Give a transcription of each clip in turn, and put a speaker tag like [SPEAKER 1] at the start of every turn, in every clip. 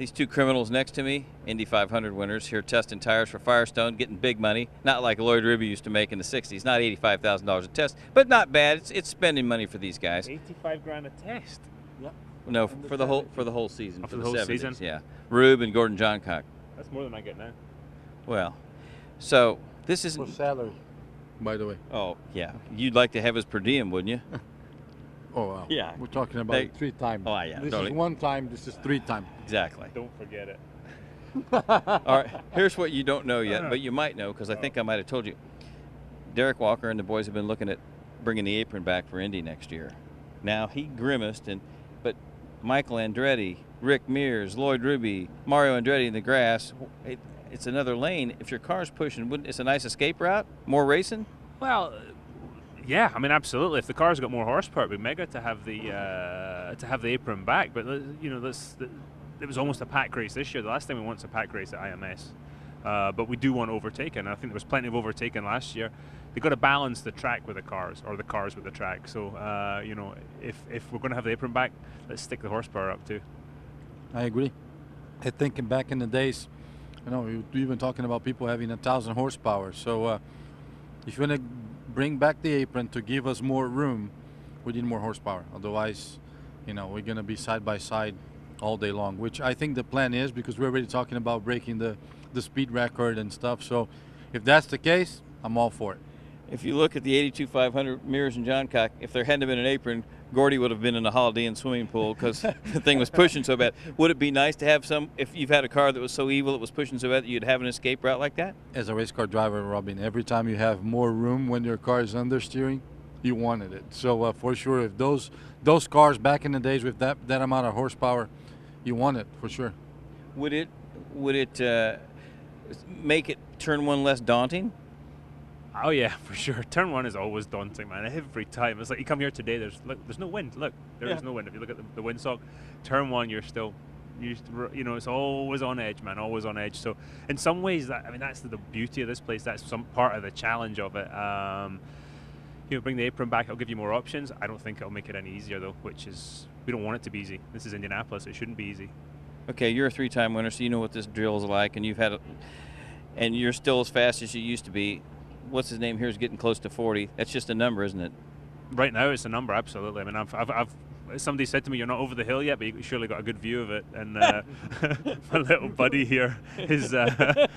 [SPEAKER 1] These two criminals next to me, Indy 500 winners, here testing tires for Firestone, getting big money, not like Lloyd Ruby used to make in the 60s, not $85,000 a test, but not bad. It's spending money for these guys.
[SPEAKER 2] 85 grand a test.
[SPEAKER 3] Yep.
[SPEAKER 1] No, for the whole season.
[SPEAKER 2] Oh,
[SPEAKER 1] for
[SPEAKER 2] the
[SPEAKER 1] the
[SPEAKER 2] whole
[SPEAKER 1] 70s,
[SPEAKER 2] season?
[SPEAKER 1] yeah. Rube and Gordon Johncock.
[SPEAKER 2] That's more than I get now.
[SPEAKER 1] Well, so this
[SPEAKER 3] For
[SPEAKER 1] isn't.
[SPEAKER 3] salary, by the way.
[SPEAKER 1] Oh yeah, you'd like to have his per diem, wouldn't you?
[SPEAKER 3] Oh, wow.
[SPEAKER 1] Yeah.
[SPEAKER 3] We're talking about it 3 times.
[SPEAKER 1] Oh, yeah,
[SPEAKER 3] This
[SPEAKER 1] totally.
[SPEAKER 3] is 1 time, this is 3 times.
[SPEAKER 1] Exactly.
[SPEAKER 2] Don't forget it.
[SPEAKER 1] All right, here's what you don't know yet, but you might know because I think I might have told you. Derek Walker and the boys have been looking at bringing the apron back for Indy next year. Now he grimaced, but Michael Andretti, Rick Mears, Lloyd Ruby, Mario Andretti in the grass. It's another lane. If your car's pushing, it's a nice escape route. More racing.
[SPEAKER 2] Well, yeah, I mean, absolutely. If the car's got more horsepower, it'd be mega to have the apron back. But you know, it was almost a pack race this year. The last time we won was a pack race at IMS. But we do want overtaken. I think there was plenty of overtaken last year. They've got to balance the track with the cars, or the cars with the track. So, you know, if we're going to have the apron back, let's stick the horsepower up too.
[SPEAKER 3] I agree. I think back in the days, you know, we were even talking about people having 1,000 horsepower. So if you want to bring back the apron to give us more room, we need more horsepower. Otherwise, you know, we're going to be side by side all day long, which I think the plan is, because we're already talking about breaking the speed record and stuff. So if that's the case, I'm all for it.
[SPEAKER 1] If you look at the 82 500 Mears and Johncock, if there hadn't been an apron, Gordy would have been in the Holiday Inn swimming pool because the thing was pushing so bad. Would it be nice to have some, if you've had a car that was so evil it was pushing so bad that you'd have an escape route like that?
[SPEAKER 3] As a race car driver, Robin, every time you have more room when your car is understeering, you wanted it. So for sure, if those cars back in the days with that amount of horsepower, you want it for sure.
[SPEAKER 1] Would it make it turn one less daunting?
[SPEAKER 2] Oh yeah, for sure. Turn 1 is always daunting, man. Every time it's like you come here today. There's no wind. Look, there is no wind. If you look at the windsock, turn 1, you're still, you know, it's always on edge, man. Always on edge. So in some ways, that's the beauty of this place. That's some part of the challenge of it. You know, bring the apron back. It'll give you more options. I don't think it'll make it any easier though. Which is, we don't want it to be easy. This is Indianapolis. It shouldn't be easy.
[SPEAKER 1] Okay, you're a 3-time winner, so you know what this drill is like, and and you're still as fast as you used to be. What's his name here is getting close to 40. That's just a number, isn't it?
[SPEAKER 2] Right now, it's a number, absolutely. I mean, I've somebody said to me, "You're not over the hill yet, but you surely got a good view of it." And my little buddy here is my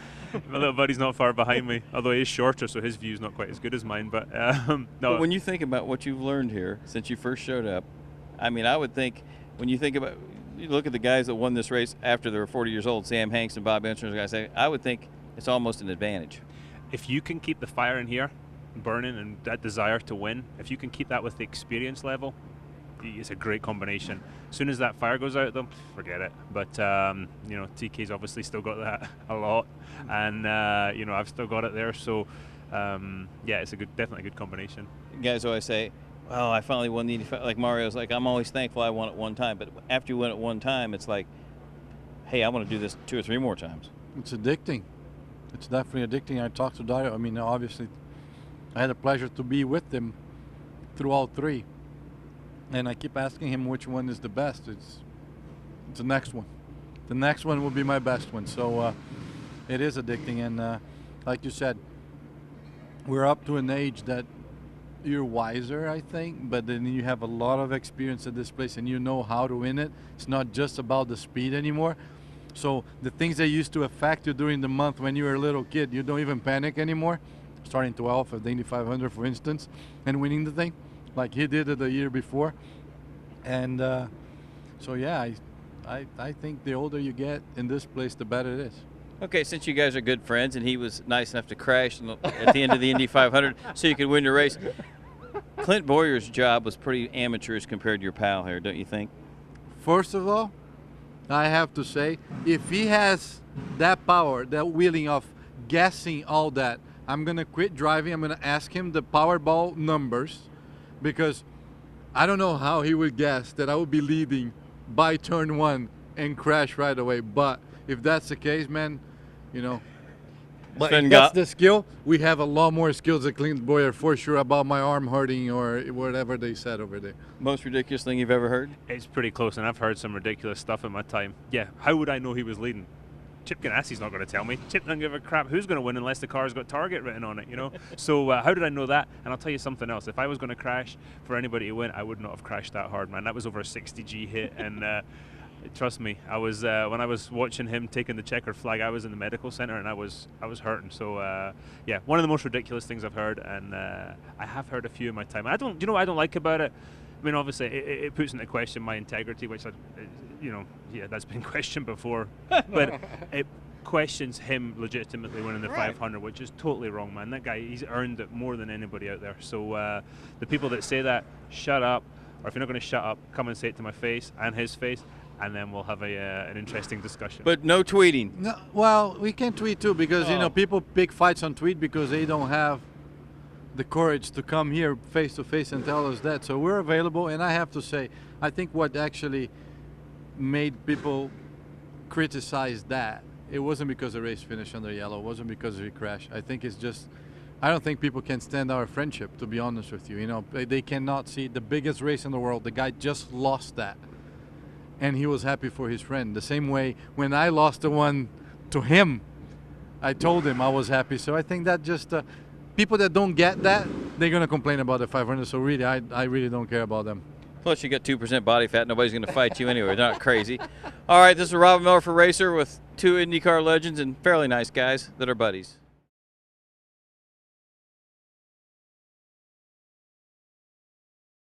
[SPEAKER 2] little buddy's not far behind me, although he is shorter, so his view's not quite as good as mine. But no.
[SPEAKER 1] But when you think about what you've learned here since you first showed up, I mean, I would think when you look at the guys that won this race after they were 40 years old, Sam Hanks and Bob Enstrom, guys, I would think it's almost an advantage.
[SPEAKER 2] If you can keep the fire in here burning and that desire to win, if you can keep that with the experience level, it's a great combination. As soon as that fire goes out of them, forget it. But you know, TK's obviously still got that a lot, and you know, I've still got it there. So yeah, it's definitely a good combination.
[SPEAKER 1] Guys always say, "Well, I finally won the Indy." Like Mario's like, "I'm always thankful I won it one time." But after you win it one time, it's like, "Hey, I want to do this 2 or 3 more times."
[SPEAKER 3] It's addicting. It's definitely addicting. I talked to Dario. I mean, obviously, I had the pleasure to be with him through all 3. And I keep asking him which one is the best. It's the next one. The next one will be my best one. So it is addicting. And like you said, we're up to an age that you're wiser, I think. But then you have a lot of experience at this place and you know how to win it. It's not just about the speed anymore. So the things that used to affect you during the month when you were a little kid, you don't even panic anymore. Starting 12th at the Indy 500, for instance, and winning the thing, like he did it the year before. And so yeah, I think the older you get in this place, the better it is.
[SPEAKER 1] Okay, since you guys are good friends and he was nice enough to crash at the end of the Indy 500 so you could win your race, Clint Boyer's job was pretty amateurish compared to your pal here, don't you think?
[SPEAKER 3] First of all, I have to say, if he has that power, that willing of guessing all that, I'm going to quit driving. I'm going to ask him the Powerball numbers, because I don't know how he would guess that I would be leading by turn 1 and crash right away. But if that's the case, man, you know, But
[SPEAKER 1] Sven
[SPEAKER 3] if that's
[SPEAKER 1] got-
[SPEAKER 3] the skill, we have a lot more skills than Clint Boyer for sure about my arm hurting or whatever they said over there.
[SPEAKER 1] Most ridiculous thing you've ever heard?
[SPEAKER 2] It's pretty close, and I've heard some ridiculous stuff in my time. Yeah, how would I know he was leading? Chip Ganassi's not going to tell me. Chip doesn't give a crap who's going to win unless the car's got target written on it, you know? So how did I know that? And I'll tell you something else. If I was going to crash for anybody to win, I would not have crashed that hard, man. That was over a 60G hit, and trust me, I was when I was watching him taking the checkered flag, I was in the medical center, and I was hurting. So yeah, one of the most ridiculous things I've heard, and I have heard a few in my time. I don't, you know what I don't like about it? I mean, obviously, it puts into question my integrity, which, yeah, that's been questioned before. But it questions him legitimately winning the 500, which is totally wrong, man. That guy, he's earned it more than anybody out there. So the people that say that, shut up. Or if you're not going to shut up, come and say it to my face and his face, and then we'll have an interesting discussion.
[SPEAKER 1] But no tweeting.
[SPEAKER 3] No, well, we can tweet too because you know people pick fights on tweet because they don't have the courage to come here face to face and tell us that. So we're available, and I have to say, I think what actually made people criticize that, it wasn't because the race finished under yellow, it wasn't because we crashed. I think it's just, I don't think people can stand our friendship, to be honest with you. You know, they cannot see the biggest race in the world. The guy just lost that, and he was happy for his friend. The same way when I lost the one to him, I told him I was happy. So I think that just people that don't get that, they're gonna complain about the 500. So really, I really don't care about them.
[SPEAKER 1] Plus, you got 2% body fat. Nobody's going to fight you anyway. They're not crazy. All right, this is Robin Miller for RACER with two IndyCar legends and fairly nice guys that are buddies.